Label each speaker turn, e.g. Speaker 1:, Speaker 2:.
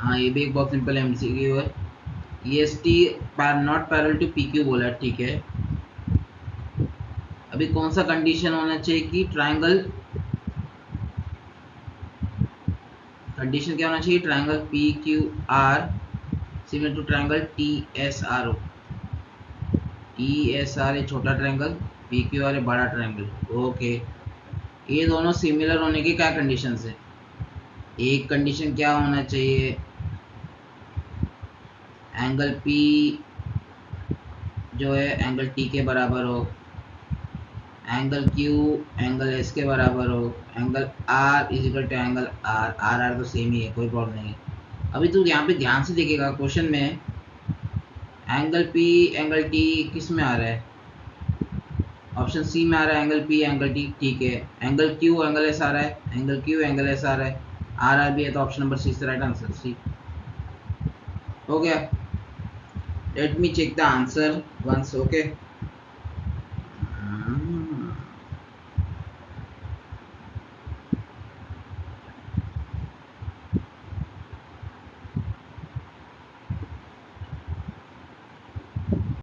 Speaker 1: हाँ ये भी एक बहुत सिंपल एमसीक्यू है। EST not parallel to PQ बोला है, ठीक है। अभी कौन सा कंडीशन होना चाहिए कि ट्रायंगल, कंडीशन क्या होना चाहिए, triangle PQR similar to triangle TSR। TSR है छोटा ट्रायंगल, PQR है बड़ा ट्रायंगल। ओके, ये दोनों सिमिलर होने की क्या कंडीशन है? एक कंडीशन क्या होना चाहिए, एंगल P जो है एंगल T के बराबर हो, एंगल Q एंगल S के बराबर हो, angle R is equal to angle R तो सेम ही है, कोई प्रॉब्लम नहीं है। अभी तू यहाँ पे ध्यान से देखेगा क्वेश्चन में, एंगल P एंगल T किस में आ रहा है? ऑप्शन सी में आ रहा है एंगल P एंगल T, ठीक है। एंगल Q एंगल S आ रहा है, एंगल Q एंगल S आ रहा है, R भी है, तो option number C is the right answer, C. हो गया। Let me check the answer once, okay.